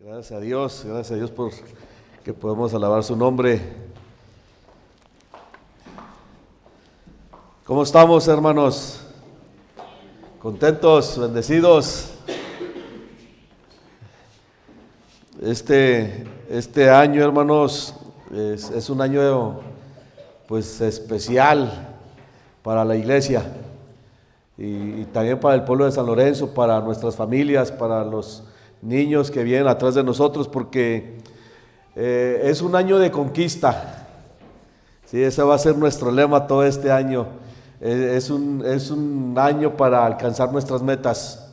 Gracias a Dios por que podemos alabar su nombre. ¿Cómo estamos, hermanos? ¿Contentos, bendecidos? Este año, hermanos, es un año pues especial para la iglesia y también para el pueblo de San Lorenzo, para nuestras familias, para los niños que vienen atrás de nosotros, porque es un año de conquista. Sí, ese va a ser nuestro lema todo este año. Es un año para alcanzar nuestras metas.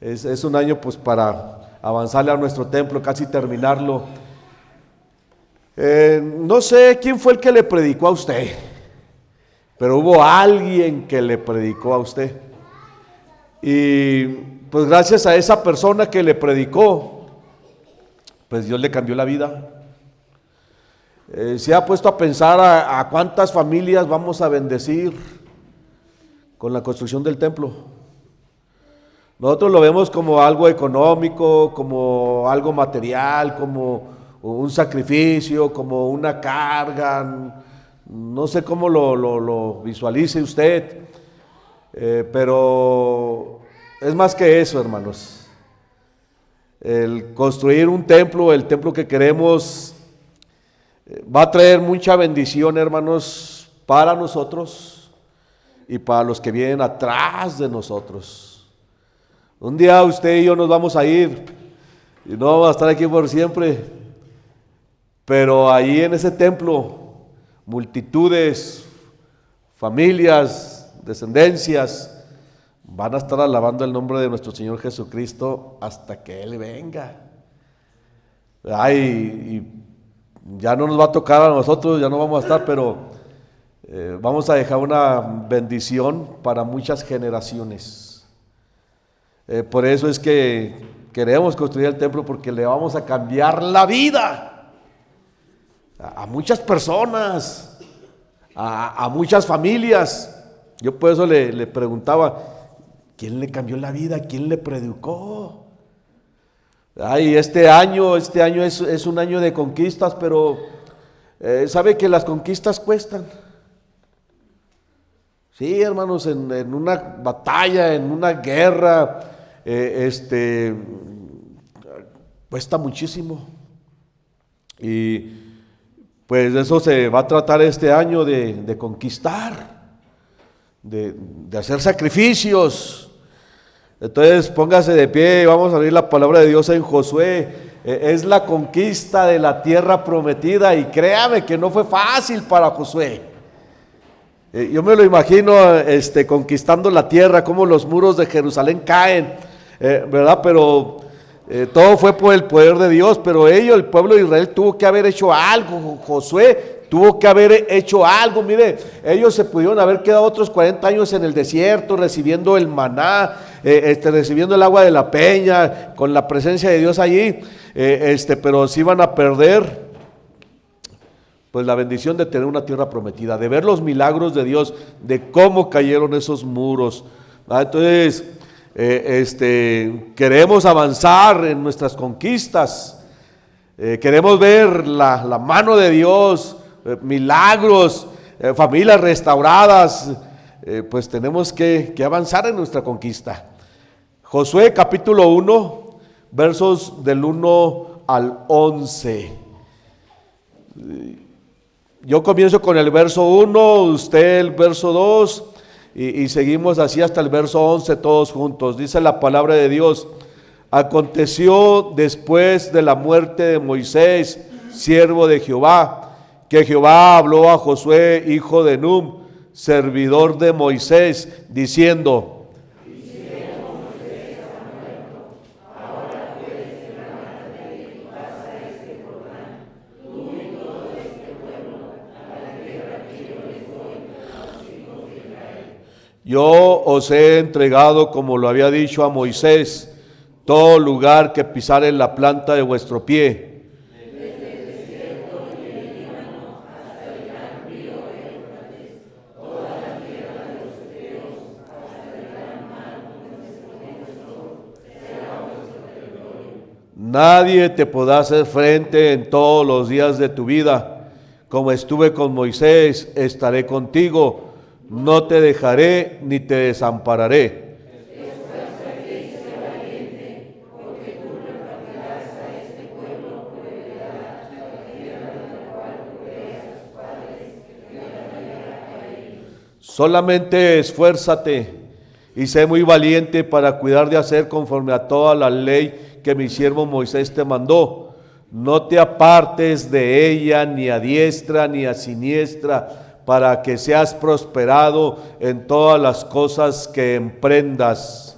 Es un año pues para avanzarle a nuestro templo, casi terminarlo. No sé quién fue el que le predicó a usted, pero hubo alguien que le predicó a usted. Y pues gracias a esa persona que le predicó, pues Dios le cambió la vida. Se ha puesto a pensar a cuántas familias vamos a bendecir con la construcción del templo. Nosotros lo vemos como algo económico, como algo material, como un sacrificio, como una carga. No sé cómo lo visualice usted, pero es más que eso, hermanos. El construir un templo, el templo que queremos, va a traer mucha bendición, hermanos, para nosotros y para los que vienen atrás de nosotros. Un día usted y yo nos vamos a ir y no vamos a estar aquí por siempre, pero ahí en ese templo, multitudes, familias, descendencias, van a estar alabando el nombre de nuestro Señor Jesucristo hasta que Él venga. Y ya no nos va a tocar a nosotros, ya no vamos a estar, pero vamos a dejar una bendición para muchas generaciones. Por eso es que queremos construir el templo, porque le vamos a cambiar la vida a muchas personas, a muchas familias. Yo por eso le preguntaba, ¿quién le cambió la vida? ¿Quién le predicó? Este año es un año de conquistas, pero sabe que las conquistas cuestan. Sí, hermanos, en una batalla, en una guerra, cuesta muchísimo. Y pues de eso se va a tratar este año, de conquistar, de hacer sacrificios. Entonces póngase de pie y vamos a abrir la palabra de Dios en Josué. Es la conquista de la tierra prometida y créame que no fue fácil para Josué. Yo me lo imagino conquistando la tierra, como los muros de Jerusalén caen, ¿verdad? Pero todo fue por el poder de Dios, pero el pueblo de Israel tuvo que haber hecho algo. Josué tuvo que haber hecho algo. Mire, ellos se pudieron haber quedado otros 40 años en el desierto recibiendo el maná, recibiendo el agua de la peña, con la presencia de Dios allí, pero se iban a perder pues la bendición de tener una tierra prometida, de ver los milagros de Dios, de cómo cayeron esos muros. Entonces queremos avanzar en nuestras conquistas, queremos ver la mano de Dios, milagros, familias restauradas, pues tenemos que avanzar en nuestra conquista. Josué capítulo 1, versos del 1 al 11. Yo comienzo con el verso 1, usted el verso 2 y seguimos así hasta el verso 11 todos juntos. Dice la palabra de Dios: aconteció después de la muerte de Moisés, siervo de Jehová, que Jehová habló a Josué, hijo de Nun, servidor de Moisés, diciendo: yo os he entregado, como lo había dicho a Moisés, todo lugar que pisare la planta de vuestro pie. Nadie te podrá hacer frente en todos los días de tu vida. Como estuve con Moisés, estaré contigo. No te dejaré ni te desampararé. Solamente esfuérzate y sé muy valiente para cuidar de hacer conforme a toda la ley que mi siervo Moisés te mandó. No te apartes de ella ni a diestra ni a siniestra, para que seas prosperado en todas las cosas que emprendas.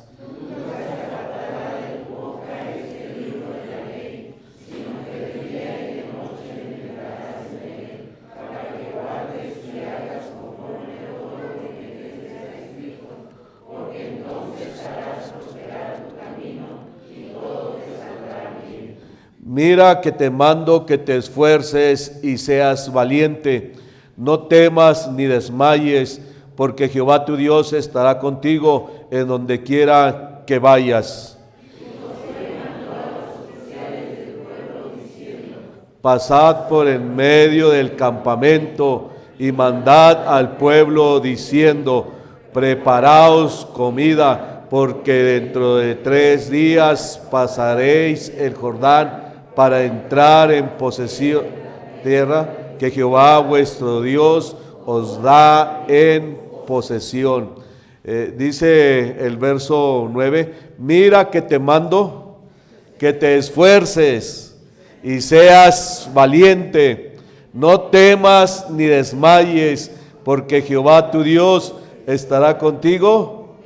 Mira que te mando que te esfuerces y seas valiente. No temas ni desmayes, porque Jehová tu Dios estará contigo en donde quiera que vayas. Pasad por en medio del campamento y mandad al pueblo diciendo: preparaos comida, porque dentro de 3 días pasaréis el Jordán para entrar en posesión tierra que Jehová vuestro Dios os da en posesión. Dice el verso 9: mira que te mando que te esfuerces y seas valiente, no temas ni desmayes, porque Jehová tu Dios estará contigo.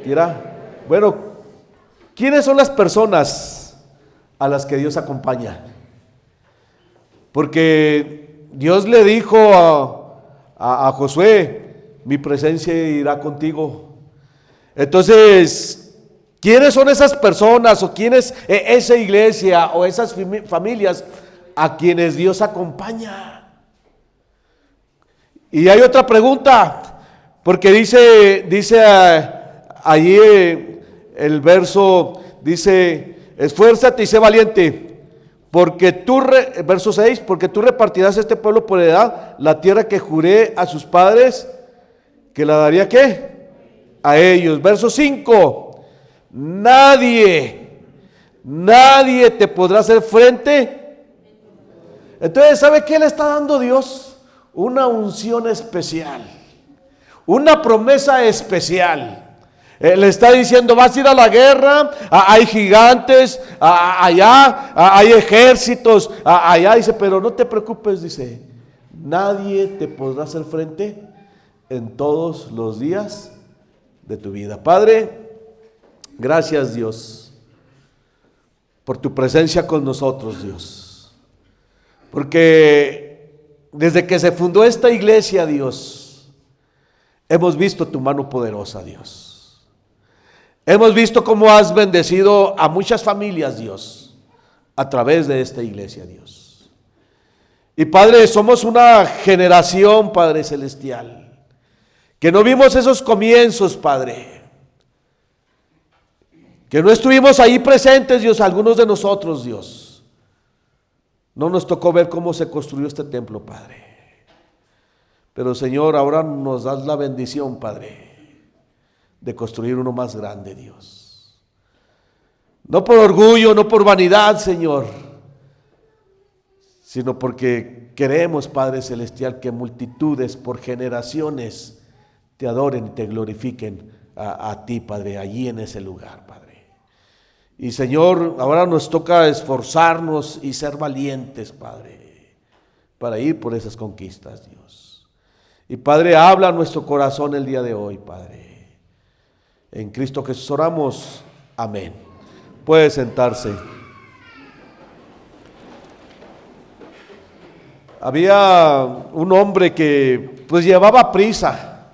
Mira, bueno, ¿quiénes son las personas a las que Dios acompaña? Porque Dios le dijo a Josué: mi presencia irá contigo. Entonces, ¿quiénes son esas personas o quién es esa iglesia o esas familias a quienes Dios acompaña? Y hay otra pregunta, porque dice allí el verso, dice: esfuérzate y sé valiente, porque verso 6, porque tú repartirás a este pueblo por heredad la tierra que juré a sus padres, que la daría ¿qué? A ellos. Verso 5, nadie te podrá hacer frente. Entonces, ¿sabe qué le está dando Dios? Una unción especial, una promesa especial. Le está diciendo: vas a ir a la guerra, hay gigantes, allá hay ejércitos, allá. Dice: pero no te preocupes, dice, nadie te podrá hacer frente en todos los días de tu vida. Padre, gracias, Dios, por tu presencia con nosotros, Dios, porque desde que se fundó esta iglesia, Dios, hemos visto tu mano poderosa, Dios. Hemos visto cómo has bendecido a muchas familias, Dios, a través de esta iglesia, Dios. Y Padre, somos una generación, Padre celestial, que no vimos esos comienzos, Padre, que no estuvimos ahí presentes, Dios, algunos de nosotros, Dios. No nos tocó ver cómo se construyó este templo, Padre. Pero Señor, ahora nos das la bendición, Padre, de construir uno más grande, Dios. No por orgullo, no por vanidad, Señor, sino porque queremos, Padre celestial, que multitudes por generaciones te adoren y te glorifiquen a ti, Padre, allí en ese lugar, Padre. Y Señor, ahora nos toca esforzarnos y ser valientes, Padre, para ir por esas conquistas, Dios. Y Padre, habla a nuestro corazón el día de hoy, Padre. En Cristo Jesús oramos. Amén. Puede sentarse. Había un hombre que pues llevaba prisa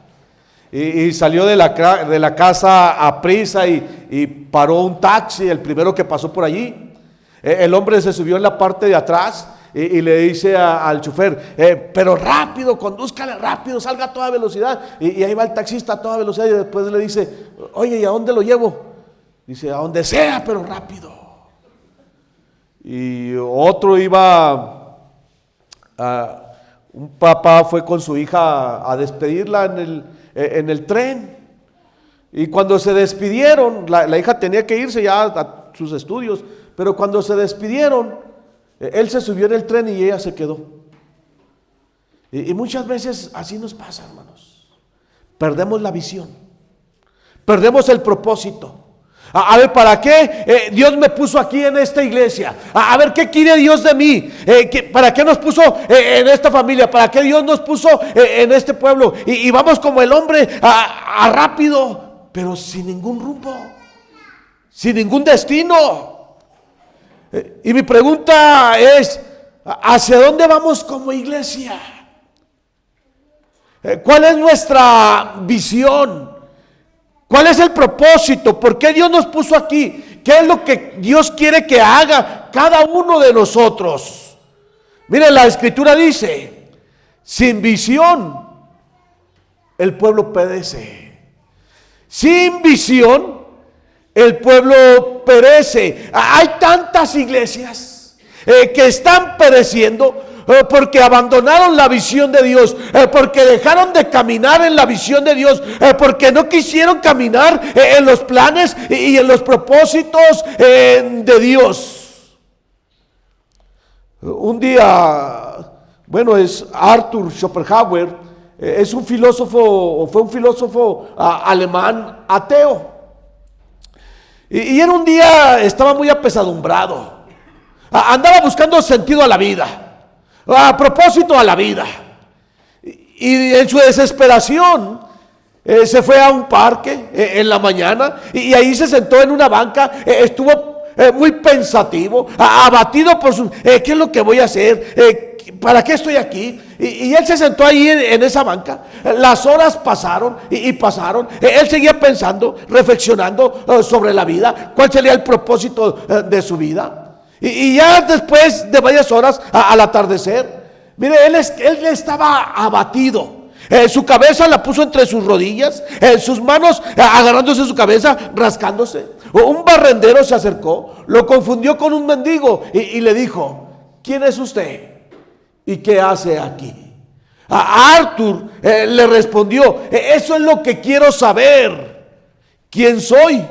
y salió de la casa a prisa y paró un taxi, el primero que pasó por allí. El hombre se subió en la parte de atrás y le dice al chofer: pero rápido, condúzcale rápido, salga a toda velocidad. Y ahí va el taxista a toda velocidad y después le dice: oye, ¿y a dónde lo llevo? Dice: a donde sea, pero rápido. y otro iba un papá fue con su hija a despedirla en el tren. Y cuando se despidieron, la hija tenía que irse ya a sus estudios, pero cuando se despidieron, él se subió en el tren y ella se quedó. Y muchas veces así nos pasa, hermanos. Perdemos la visión, perdemos el propósito. A ver, ¿para qué Dios me puso aquí en esta iglesia? A ver, ¿qué quiere Dios de mí? ¿Para qué nos puso en esta familia? ¿Para qué Dios nos puso en este pueblo? Y vamos como el hombre a rápido, pero sin ningún rumbo, sin ningún destino. Y mi pregunta es, ¿hacia dónde vamos como iglesia? ¿Cuál es nuestra visión? ¿Cuál es el propósito? ¿Por qué Dios nos puso aquí? ¿Qué es lo que Dios quiere que haga cada uno de nosotros? Mire, la escritura dice, sin visión el pueblo perece. Sin visión el pueblo perece. Hay tantas iglesias que están pereciendo porque abandonaron la visión de Dios, porque dejaron de caminar en la visión de Dios, porque no quisieron caminar en los planes y en los propósitos de Dios. Un día, bueno, es Arthur Schopenhauer, es un filósofo, o fue un filósofo alemán ateo. Y en un día estaba muy apesadumbrado, andaba buscando sentido a la vida, a propósito a la vida, y en su desesperación se fue a un parque en la mañana y ahí se sentó en una banca, estuvo muy pensativo, abatido por su ¿qué es lo que voy a hacer? ¿Para qué estoy aquí? Y él se sentó ahí en esa banca. Las horas pasaron y pasaron. Él seguía pensando, reflexionando sobre la vida, cuál sería el propósito de su vida. Y ya después de varias horas, al atardecer, mire, él estaba abatido. Su cabeza la puso entre sus rodillas, sus manos agarrándose su cabeza, rascándose. Un barrendero se acercó, lo confundió con un mendigo y le dijo, ¿quién es usted? ¿Y qué hace aquí? A Arthur le respondió, eso es lo que quiero saber. ¿Quién soy?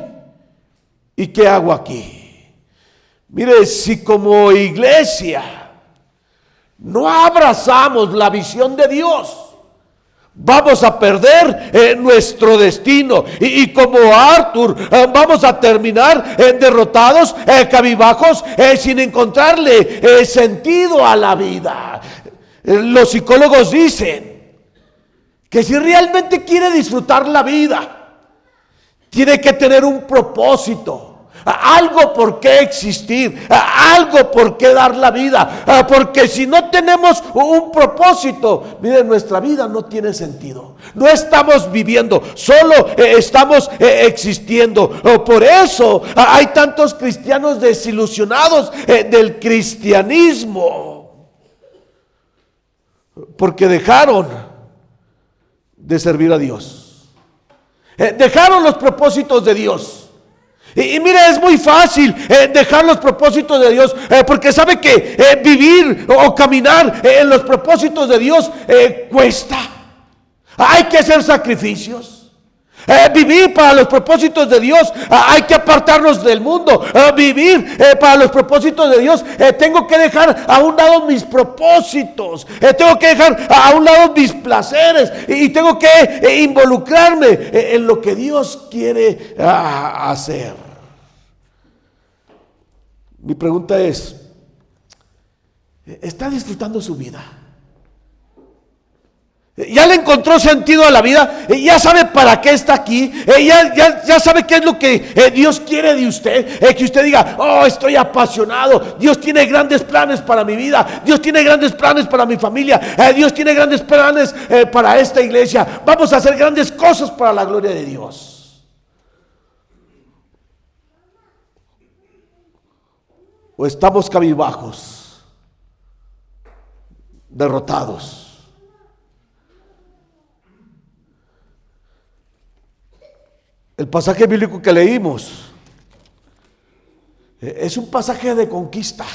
¿Y qué hago aquí? Mire, si como iglesia no abrazamos la visión de Dios, vamos a perder nuestro destino. Y como Arthur, vamos a terminar derrotados, cabibajos, sin encontrarle sentido a la vida. Los psicólogos dicen que si realmente quiere disfrutar la vida, tiene que tener un propósito. Algo por qué existir, algo por qué dar la vida, porque si no tenemos un propósito, miren, nuestra vida no tiene sentido, no estamos viviendo, solo estamos existiendo. Por eso hay tantos cristianos desilusionados del cristianismo, porque dejaron de servir a Dios, dejaron los propósitos de Dios. Y mira, es muy fácil dejar los propósitos de Dios, porque sabe que vivir o caminar en los propósitos de Dios cuesta. Hay que hacer sacrificios. Vivir para los propósitos de Dios, hay que apartarnos del mundo. Vivir para los propósitos de Dios, tengo que dejar a un lado mis propósitos, tengo que dejar a un lado mis placeres y tengo que involucrarme en lo que Dios quiere hacer. Mi pregunta es, ¿está disfrutando su vida? Ya le encontró sentido a la vida, ya sabe para qué está aquí, ya sabe qué es lo que Dios quiere de usted, que usted diga, oh, estoy apasionado, Dios tiene grandes planes para mi vida, Dios tiene grandes planes para mi familia, Dios tiene grandes planes para esta iglesia, vamos a hacer grandes cosas para la gloria de Dios. O estamos cabizbajos, derrotados. El pasaje bíblico que leímos Es un pasaje de conquista.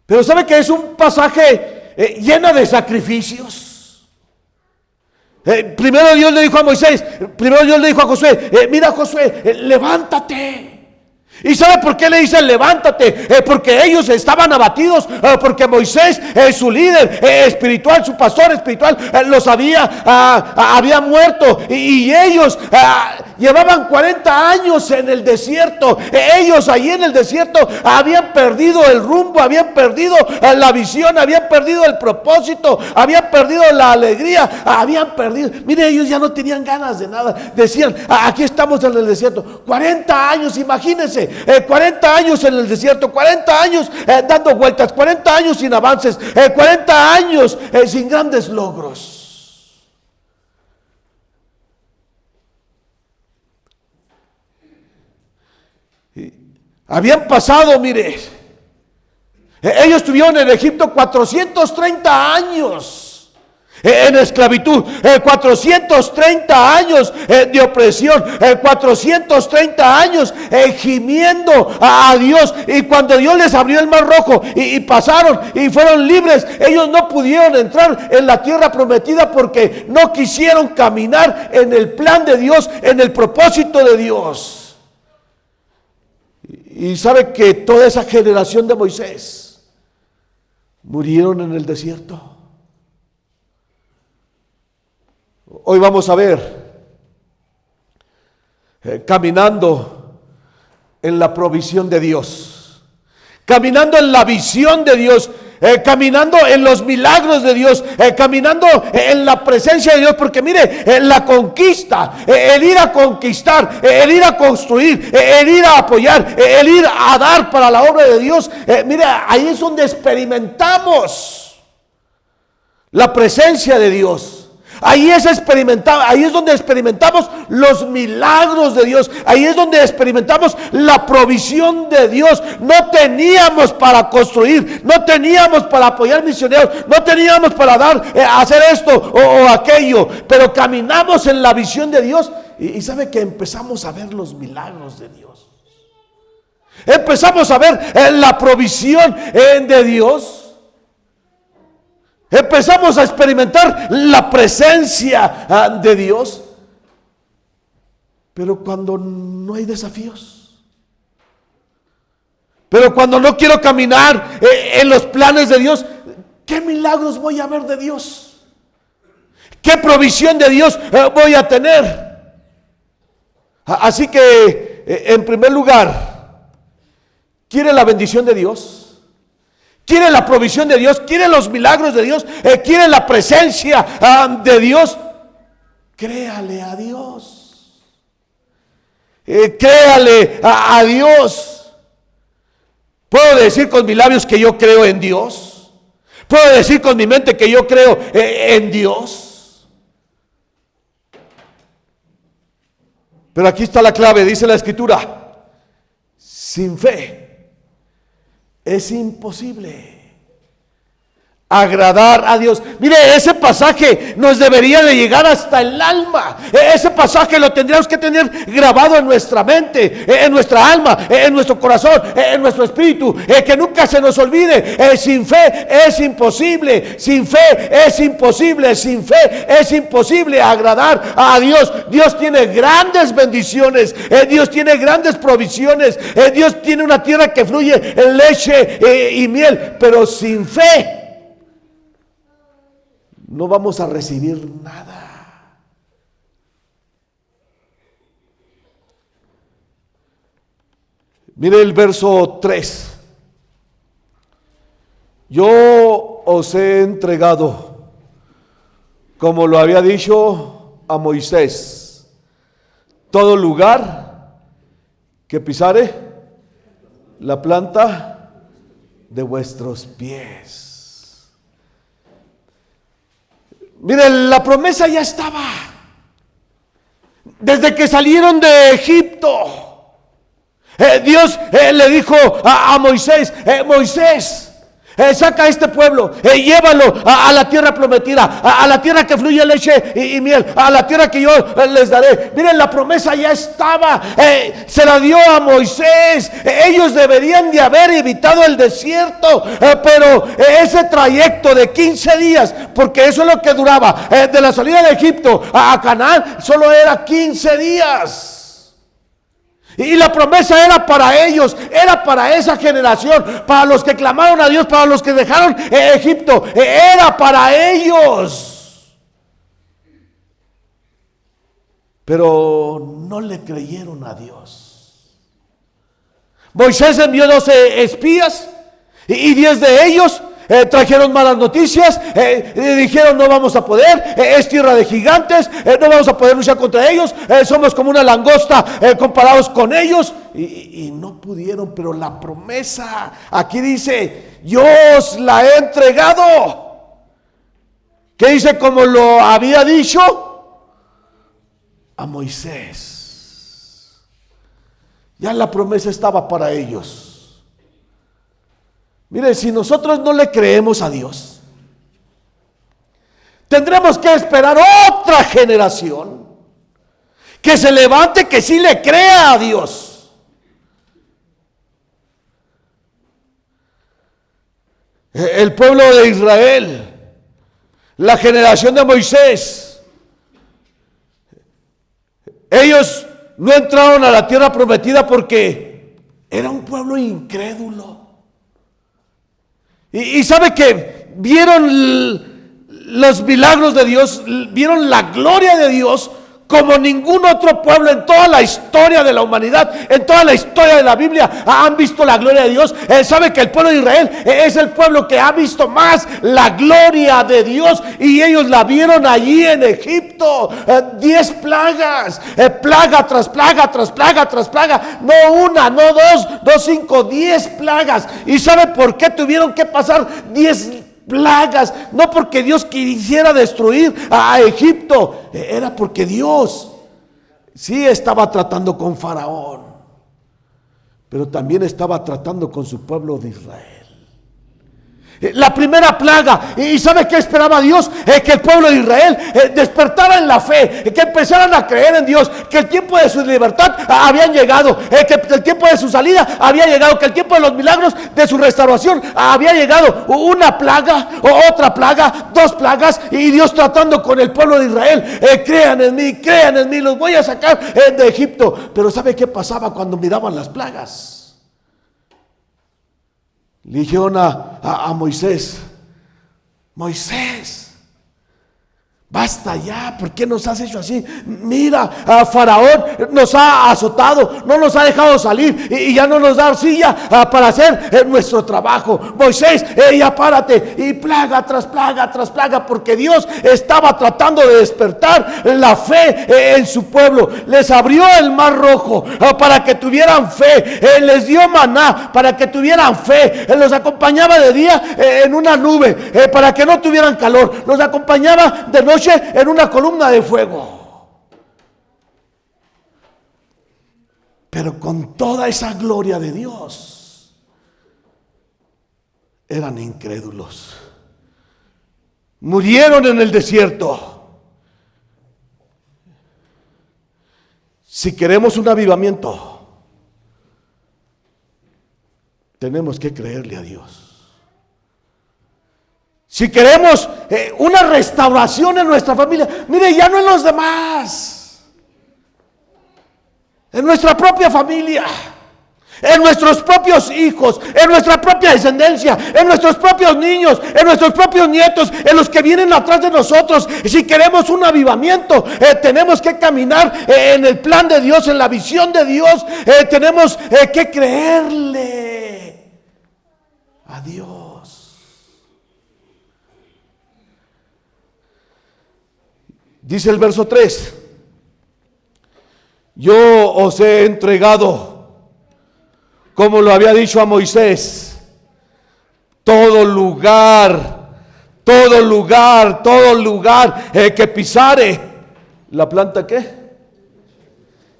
Pero ¿sabe que es un pasaje lleno de sacrificios? Primero Dios le dijo a Moisés, primero Dios le dijo a Josué, mira Josué, levántate. ¿Y sabe por qué le dicen levántate? Porque ellos estaban abatidos, porque Moisés, su líder espiritual, su pastor espiritual, los había muerto, y ellos llevaban 40 años en el desierto. Ellos allí en el desierto habían perdido el rumbo, habían perdido la visión, habían perdido el propósito, habían perdido la alegría, habían perdido. Mire, ellos ya no tenían ganas de nada. Decían, aquí estamos en el desierto. 40 años, imagínense. 40 años en el desierto, 40 años dando vueltas, 40 años sin avances, 40 años sin grandes logros. Habían pasado, mire, ellos estuvieron en Egipto 430 años. En esclavitud, 430 años de opresión, 430 años gimiendo a Dios. Y cuando Dios les abrió el mar rojo y pasaron y fueron libres, ellos no pudieron entrar en la tierra prometida porque no quisieron caminar en el plan de Dios, en el propósito de Dios. Y sabe que toda esa generación de Moisés murieron en el desierto. Hoy vamos a ver, caminando en la provisión de Dios, caminando en la visión de Dios, caminando en los milagros de Dios, caminando en la presencia de Dios, porque mire, la conquista, el ir a conquistar, el ir a construir, el ir a apoyar, el ir a dar para la obra de Dios, mire, ahí es donde experimentamos la presencia de Dios. Ahí es donde experimentamos los milagros de Dios. Ahí es donde experimentamos la provisión de Dios. No teníamos para construir, no teníamos para apoyar misioneros, no teníamos para dar, hacer esto o aquello, pero caminamos en la visión de Dios y sabe que empezamos a ver los milagros de Dios. Empezamos a ver la provisión de Dios. Empezamos a experimentar la presencia de Dios. Pero cuando no hay desafíos, pero cuando no quiero caminar en los planes de Dios, ¿qué milagros voy a ver de Dios? ¿Qué provisión de Dios voy a tener? Así que, en primer lugar, ¿quiere la bendición de Dios? ¿Quiere la provisión de Dios? ¿Quiere los milagros de Dios? ¿Quiere la presencia de Dios? Créale a Dios. Créale a Dios. ¿Puedo decir con mis labios que yo creo en Dios? ¿Puedo decir con mi mente que yo creo en Dios? Pero aquí está la clave, dice la Escritura. Sin fe es imposible agradar a Dios. Mire, ese pasaje nos debería de llegar hasta el alma. Ese pasaje lo tendríamos que tener grabado en nuestra mente, en nuestra alma, en nuestro corazón, en nuestro espíritu, que nunca se nos olvide. Sin fe es imposible, sin fe es imposible, sin fe es imposible agradar a Dios. Dios tiene grandes bendiciones, Dios tiene grandes provisiones, Dios tiene una tierra que fluye en leche y miel, pero sin fe no vamos a recibir nada. Mire el verso 3. Yo os he entregado, como lo había dicho a Moisés, todo lugar que pisare la planta de vuestros pies. Miren, la promesa ya estaba. Desde que salieron de Egipto, Dios le dijo a Moisés, Moisés, Saca a este pueblo, llévalo a la tierra prometida, a la tierra que fluye leche y miel, a la tierra que yo les daré. Miren, la promesa ya estaba, se la dio a Moisés. Ellos deberían de haber evitado el desierto, pero ese trayecto de 15 días, porque eso es lo que duraba, de la salida de Egipto a Canaán, solo era 15 días. Y la promesa era para ellos, era para esa generación, para los que clamaron a Dios, para los que dejaron Egipto, era para ellos. Pero no le creyeron a Dios. Moisés envió 12 espías y 10 de ellos trajeron malas noticias, dijeron no vamos a poder, es tierra de gigantes, no vamos a poder luchar contra ellos, somos como una langosta comparados con ellos, y no pudieron. Pero la promesa aquí dice, yo os la he entregado. ¿Qué dice? Como lo había dicho a Moisés. Ya la promesa estaba para ellos. Mire, si nosotros no le creemos a Dios, tendremos que esperar otra generación que se levante, que sí le crea a Dios. El pueblo de Israel, la generación de Moisés, ellos no entraron a la tierra prometida porque era un pueblo incrédulo. Y sabe que vieron los milagros de Dios, vieron la gloria de Dios como ningún otro pueblo en toda la historia de la humanidad, en toda la historia de la Biblia han visto la gloria de Dios. Sabe que el pueblo de Israel es el pueblo que ha visto más la gloria de Dios, y ellos la vieron allí en Egipto. 10 plagas, plaga tras plaga tras plaga tras plaga, no una, no dos, no 5, 10 plagas. ¿Y sabe por qué tuvieron que pasar 10 plagas? No porque Dios quisiera destruir a Egipto, era porque Dios sí estaba tratando con Faraón, pero también estaba tratando con su pueblo de Israel. La primera plaga, ¿y sabe qué esperaba Dios? Que el pueblo de Israel despertara en la fe, que empezaran a creer en Dios, que el tiempo de su libertad había llegado, que el tiempo de su salida había llegado, que el tiempo de los milagros de su restauración había llegado. Una plaga, otra plaga, 2 plagas, y Dios tratando con el pueblo de Israel. Crean en mí, los voy a sacar de Egipto. Pero ¿sabe qué pasaba cuando miraban las plagas? Le dijeron a Moisés, Moisés, basta ya, ¿por qué nos has hecho así? Mira, Faraón nos ha azotado, no nos ha dejado salir y ya no nos da arcilla para hacer nuestro trabajo. Moisés, ya párate. Y plaga tras plaga tras plaga, porque Dios estaba tratando de despertar la fe en su pueblo. Les abrió el mar rojo para que tuvieran fe, les dio maná para que tuvieran fe, los acompañaba de día en una nube para que no tuvieran calor, los acompañaba de noche en una columna de fuego. Pero con toda esa gloria de Dios, eran incrédulos. Murieron en el desierto. Si queremos un avivamiento, tenemos que creerle a Dios. Si queremos una restauración en nuestra familia, mire, ya no en los demás, en nuestra propia familia, en nuestros propios hijos, en nuestra propia descendencia, en nuestros propios niños, en nuestros propios nietos, en los que vienen atrás de nosotros. Si queremos un avivamiento, tenemos que caminar en el plan de Dios, en la visión de Dios. Tenemos que creerle a Dios. Dice el verso 3, yo os he entregado, como lo había dicho a Moisés, todo lugar que pisare. ¿La planta qué?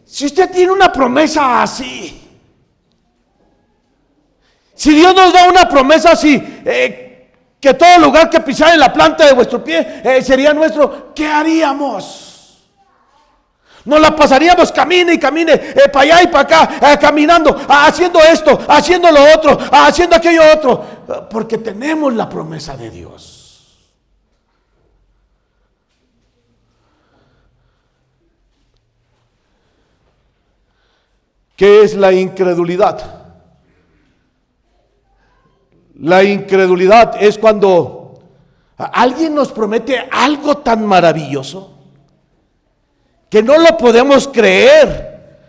Si usted tiene una promesa así, Si Dios nos da una promesa así, que todo lugar que pisar en la planta de vuestro pie sería nuestro, ¿qué haríamos? Nos la pasaríamos camine y camine, para allá y para acá, caminando, haciendo esto, haciendo lo otro, haciendo aquello otro, porque tenemos la promesa de Dios. ¿Qué es la incredulidad? La incredulidad es cuando alguien nos promete algo tan maravilloso que no lo podemos creer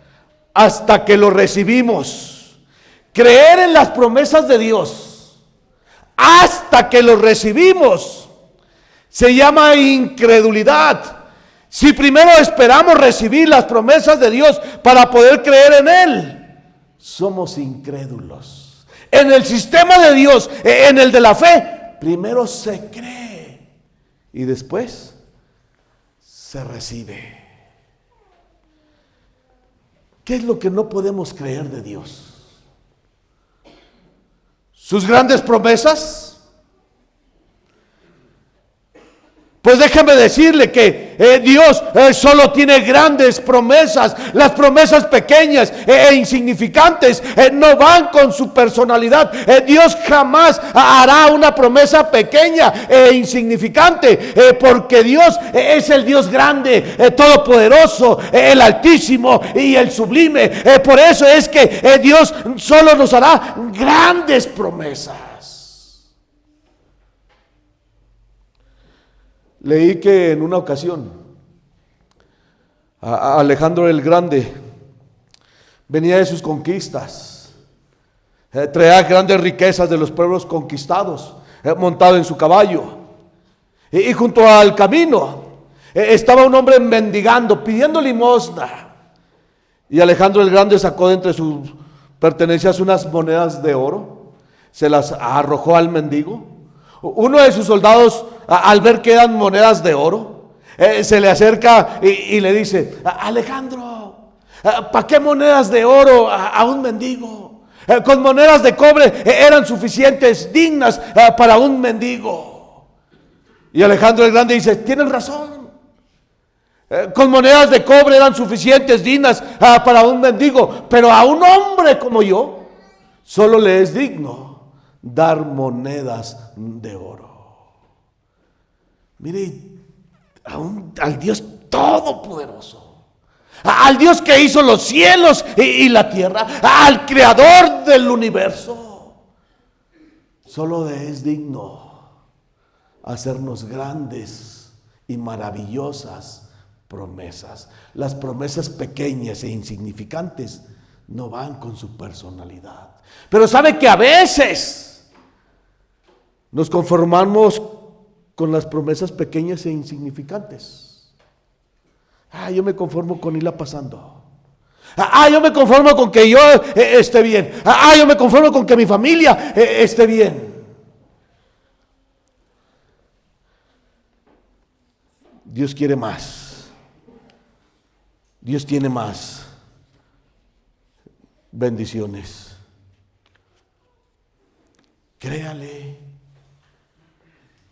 hasta que lo recibimos. Creer en las promesas de Dios hasta que lo recibimos se llama incredulidad. Si primero esperamos recibir las promesas de Dios para poder creer en Él, somos incrédulos. En el sistema de Dios, en el de la fe, primero se cree y después se recibe. ¿Qué es lo que no podemos creer de Dios? ¿Sus grandes promesas? Pues déjeme decirle que Dios solo tiene grandes promesas. Las promesas pequeñas e insignificantes no van con su personalidad. Dios jamás hará una promesa pequeña e insignificante, porque Dios es el Dios grande, todopoderoso, el altísimo y el sublime. Por eso es que Dios solo nos hará grandes promesas. Leí que en una ocasión a Alejandro el Grande venía de sus conquistas, traía grandes riquezas de los pueblos conquistados, montado en su caballo, y junto al camino estaba un hombre mendigando, pidiendo limosna, y Alejandro el Grande sacó de entre sus pertenencias unas monedas de oro, se las arrojó al mendigo. Uno de sus soldados, al ver que eran monedas de oro, se le acerca y le dice: Alejandro, ¿para qué monedas de oro a un mendigo? Con monedas de cobre eran suficientes, dignas para un mendigo. Y Alejandro el Grande dice: tienes razón. Con monedas de cobre eran suficientes, dignas para un mendigo, pero a un hombre como yo solo le es digno dar monedas de oro. Mire, al Dios todopoderoso, al Dios que hizo los cielos y la tierra, al creador del universo, solo le es digno hacernos grandes y maravillosas promesas. Las promesas pequeñas e insignificantes no van con su personalidad. Pero sabe que a veces nos conformamos con las promesas pequeñas e insignificantes. Yo me conformo con irla pasando. Yo me conformo con que yo esté bien. Yo me conformo con que mi familia esté bien. Dios quiere más. Dios tiene más bendiciones. Créale.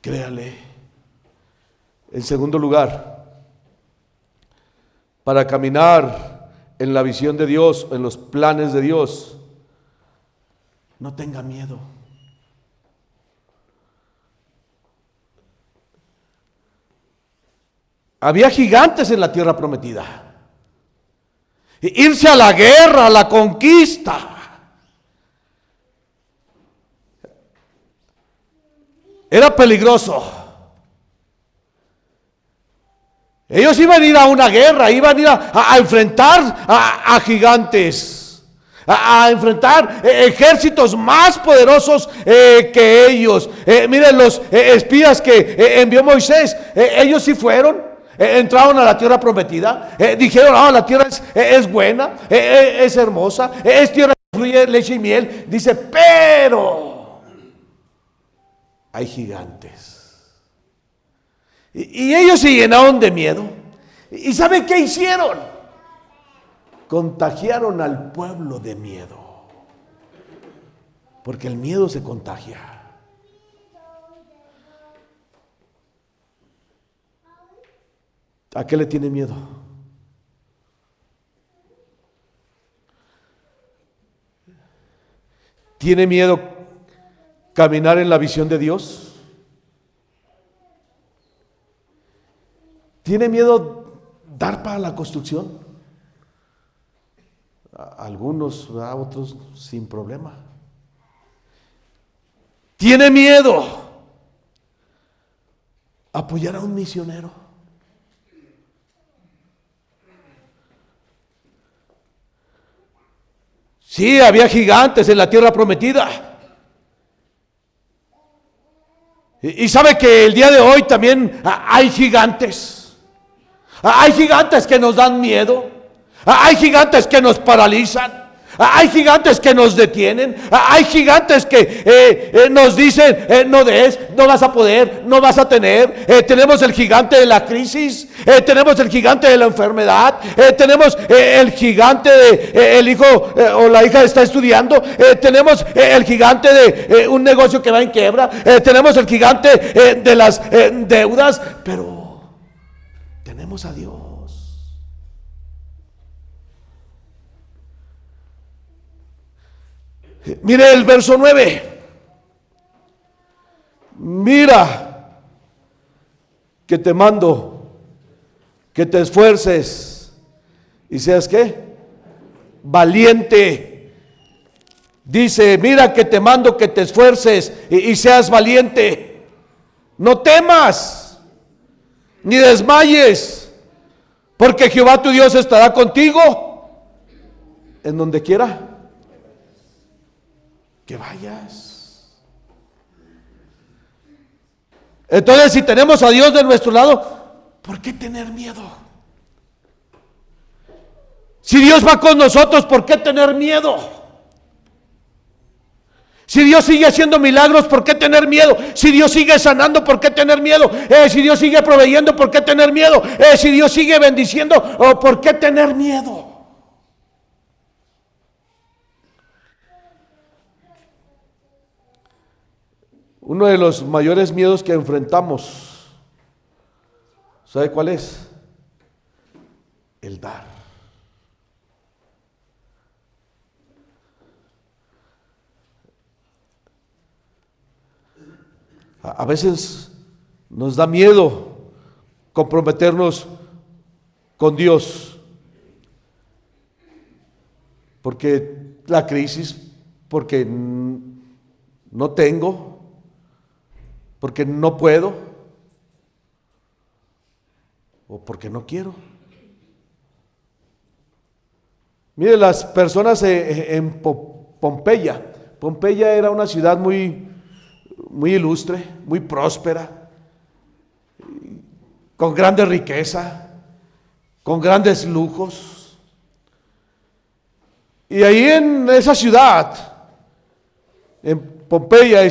Créale. En segundo lugar, para caminar en la visión de Dios, en los planes de Dios, no tenga miedo. Había gigantes en la tierra prometida. Irse a la guerra, a la conquista, era peligroso. Ellos iban a ir a una guerra, iban a ir a enfrentar a gigantes, a enfrentar ejércitos más poderosos que ellos. Miren, los espías que envió Moisés, ellos sí fueron, entraron a la tierra prometida, dijeron: la tierra es buena, es hermosa, es tierra que fluye leche y miel. Dice: pero hay gigantes. Y ellos se llenaron de miedo. ¿Y saben qué hicieron? Contagiaron al pueblo de miedo. porque el miedo se contagia. ¿A qué le tiene miedo? ¿Tiene miedo caminar en la visión de Dios? ¿Tiene miedo dar para la construcción? Algunos, a otros sin problema. ¿Tiene miedo apoyar a un misionero? Sí, había gigantes en la tierra prometida. Y sabe que el día de hoy también hay gigantes. Hay gigantes que nos dan miedo. Hay gigantes que nos paralizan. Hay gigantes que nos detienen. Hay gigantes que nos dicen, no des, no vas a poder, no vas a tener. Tenemos el gigante de la crisis. Tenemos el gigante de la enfermedad. Tenemos el gigante de el hijo o la hija está estudiando. Tenemos el gigante de un negocio que va en quiebra. Tenemos el gigante de las deudas. Pero tenemos a Dios. Mire el verso 9. Mira que te mando que te esfuerces y seas ¿qué? Valiente. Dice, mira que te mando que te esfuerces y seas valiente. No temas ni desmayes, porque Jehová tu Dios estará contigo en donde quiera que vayas. Entonces, si tenemos a Dios de nuestro lado, ¿por qué tener miedo? Si Dios va con nosotros, ¿por qué tener miedo? Si Dios sigue haciendo milagros, ¿por qué tener miedo? Si Dios sigue sanando, ¿por qué tener miedo? Si Dios sigue proveyendo, ¿por qué tener miedo? Si Dios sigue bendiciendo, ¿por qué tener miedo? Uno de los mayores miedos que enfrentamos, ¿sabe cuál es? El dar. A veces nos da miedo comprometernos con Dios, porque la crisis, porque no tengo, porque no puedo o porque no quiero. Mire, las personas en Pompeya. Pompeya era una ciudad muy ilustre, muy próspera, con grande riqueza, con grandes lujos. Y ahí en esa ciudad, en Pompeya,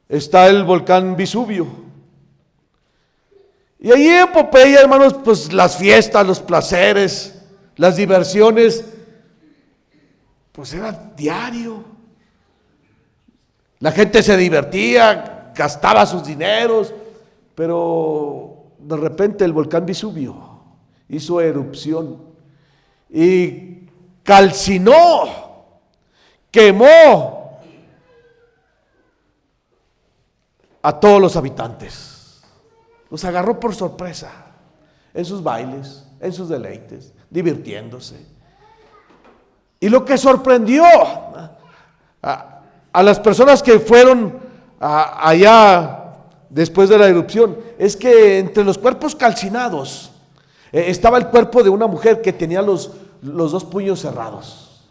está el volcán Vesubio. Y allí en Pompeya, hermanos, pues las fiestas, los placeres, las diversiones, pues era diario. La gente se divertía, gastaba sus dineros, pero de repente el volcán Vesubio hizo erupción y calcinó, quemó a todos los habitantes. Los agarró por sorpresa en sus bailes, en sus deleites, divirtiéndose. Y lo que sorprendió a las personas que fueron allá después de la erupción es que entre los cuerpos calcinados estaba el cuerpo de una mujer que tenía los dos puños cerrados.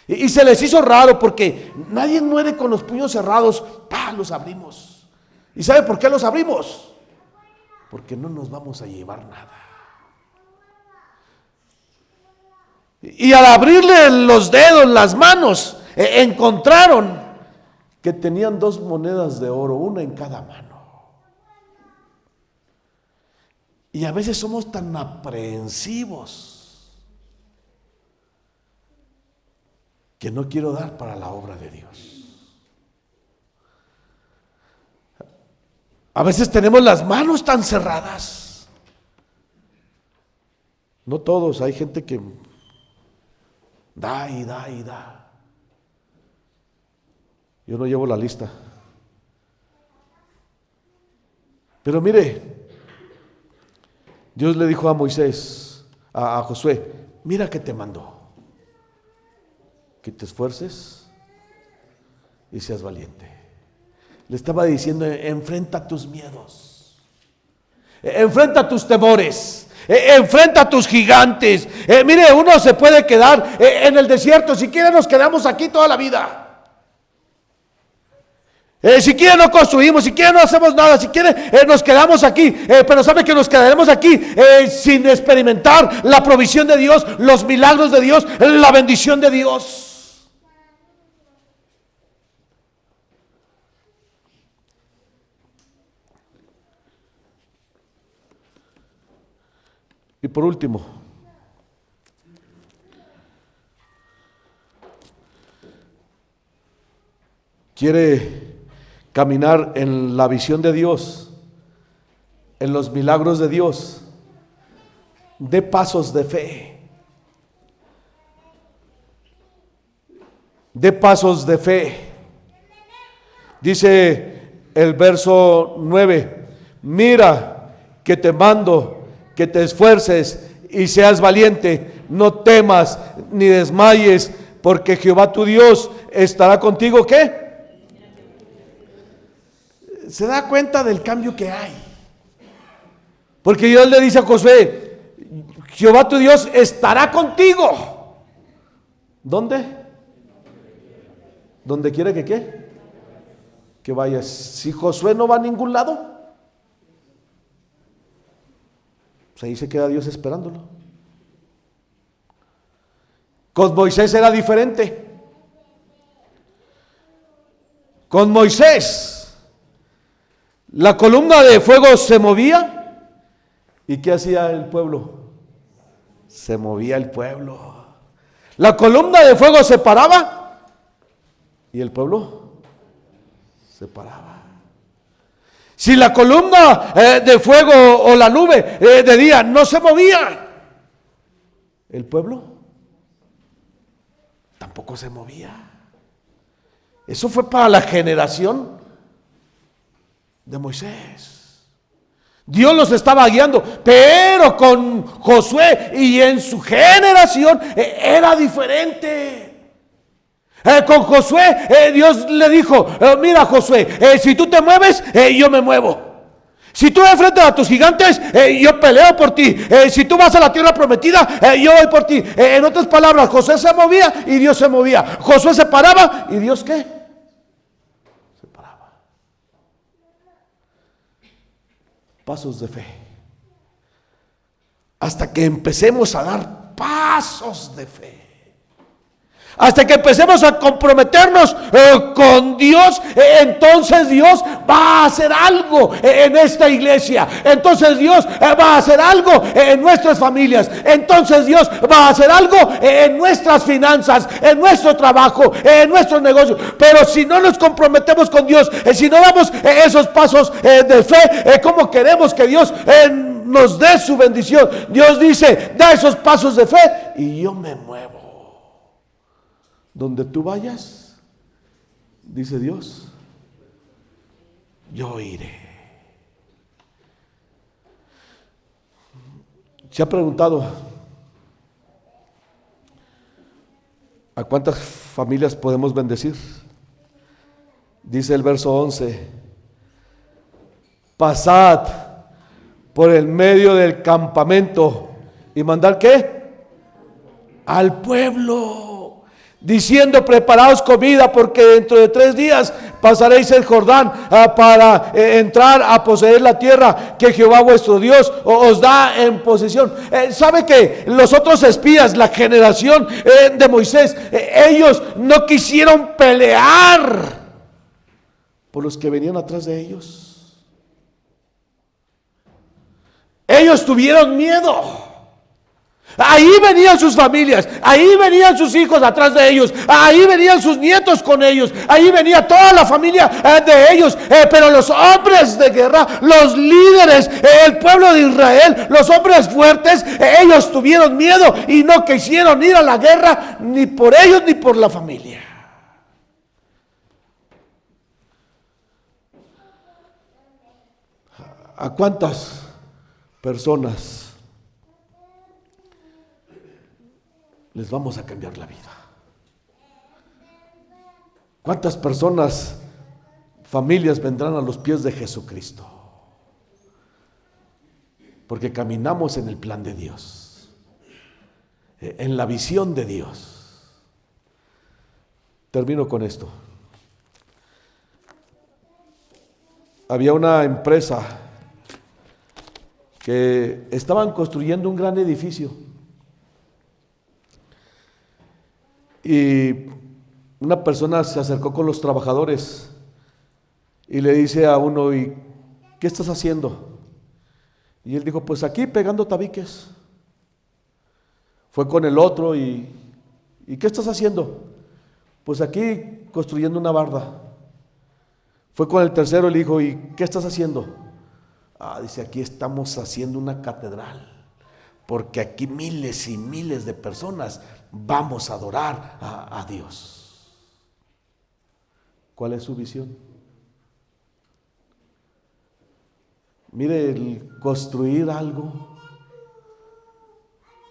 Y se les hizo raro porque nadie muere con los puños cerrados. Los abrimos. ¿Y sabe por qué los abrimos? Porque no nos vamos a llevar nada. Y al abrirle los dedos, las manos, encontraron que tenían 2 monedas de oro, una en cada mano. Y a veces somos tan aprehensivos que no quiero dar para la obra de Dios. A veces tenemos las manos tan cerradas. No todos, hay gente que da y da y da. Yo no llevo la lista. Pero mire, Dios le dijo a Moisés, a Josué, mira que te mandó, que te esfuerces y seas valiente. Le estaba diciendo, enfrenta tus miedos, enfrenta tus temores, enfrenta tus gigantes. Mire, uno se puede quedar en el desierto, si quiere nos quedamos aquí toda la vida. Si quiere no construimos, si quiere no hacemos nada, si quiere nos quedamos aquí, pero sabe que nos quedaremos aquí sin experimentar la provisión de Dios, los milagros de Dios, la bendición de Dios. Y por último, quiere caminar en la visión de Dios, en los milagros de Dios, dé pasos de fe. Dé pasos de fe. Dice el verso 9, mira que te mando, que te esfuerces y seas valiente, no temas ni desmayes, porque Jehová tu Dios estará contigo. ¿Qué? Se da cuenta del cambio que hay. Porque Dios le dice a Josué, Jehová tu Dios estará contigo. ¿Dónde? ¿Dónde quiere que qué? Que vayas. Si Josué no va a ningún lado, pues ahí se queda Dios esperándolo. Con Moisés era diferente. Con Moisés la columna de fuego se movía. ¿Y qué hacía el pueblo? Se movía el pueblo. La columna de fuego se paraba y el pueblo se paraba. Si la columna de fuego o la nube de día no se movía, el pueblo tampoco se movía. Eso fue para la generación de Moisés. Dios los estaba guiando, pero con Josué y en su generación era diferente. Con Josué Dios le dijo, mira Josué, si tú te mueves, yo me muevo. Si tú enfrentas a tus gigantes, yo peleo por ti. Si tú vas a la tierra prometida, yo voy por ti. En otras palabras, Josué se movía y Dios se movía. Josué se paraba y Dios ¿qué? Pasos de fe. Hasta que empecemos a dar pasos de fe. Hasta que empecemos a comprometernos con Dios, entonces Dios va a hacer algo en esta iglesia. Entonces Dios va a hacer algo en nuestras familias. Entonces Dios va a hacer algo en nuestras finanzas, en nuestro trabajo, en nuestros negocios. Pero si no nos comprometemos con Dios, si no damos esos pasos de fe, ¿cómo queremos que Dios nos dé su bendición? Dios dice, da esos pasos de fe y yo me muevo. Donde tú vayas, dice Dios, yo iré. ¿Se ha preguntado a cuántas familias podemos bendecir? Dice el verso 11, pasad por el medio del campamento y mandar ¿qué? Al pueblo. Diciendo, preparaos comida, porque dentro de 3 días pasaréis el Jordán para entrar a poseer la tierra que Jehová vuestro Dios os da en posesión. ¿Sabe que los otros espías, la generación de Moisés, ellos no quisieron pelear por los que venían atrás de ellos? Ellos tuvieron miedo. Ahí venían sus familias, ahí venían sus hijos atrás de ellos, ahí venían sus nietos con ellos, ahí venía toda la familia de ellos, pero los hombres de guerra, los líderes, el pueblo de Israel, los hombres fuertes, ellos tuvieron miedo y no quisieron ir a la guerra ni por ellos ni por la familia. ¿A cuántas personas les vamos a cambiar la vida? ¿Cuántas personas, familias vendrán a los pies de Jesucristo? Porque caminamos en el plan de Dios, en la visión de Dios. Termino con esto. Había una empresa que estaban construyendo un gran edificio. Y una persona se acercó con los trabajadores y le dice a uno: ¿y qué estás haciendo? Y él dijo: pues aquí pegando tabiques. Fue con el otro ¿y qué estás haciendo? Pues aquí construyendo una barda. Fue con el tercero y le dijo: ¿y qué estás haciendo? Dice: aquí estamos haciendo una catedral, porque aquí miles y miles de personas vamos a adorar a Dios. ¿Cuál es su visión? Mire, el construir algo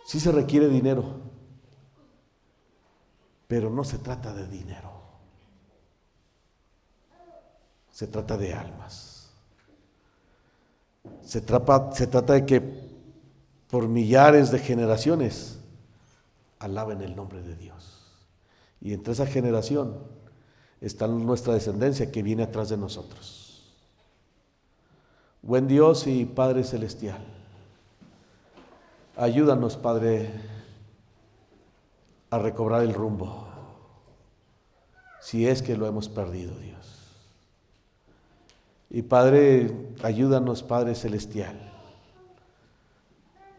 sí se requiere dinero, pero no se trata de dinero, se trata de almas. Se trata de que por millares de generaciones alaben el nombre de Dios. Y entre esa generación está nuestra descendencia que viene atrás de nosotros. Buen Dios y Padre Celestial, ayúdanos, Padre, a recobrar el rumbo, si es que lo hemos perdido, Dios. Y Padre, ayúdanos, Padre Celestial,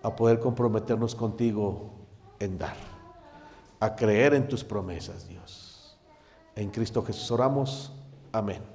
a poder comprometernos contigo en dar, a creer en tus promesas, Dios. En Cristo Jesús oramos. Amén.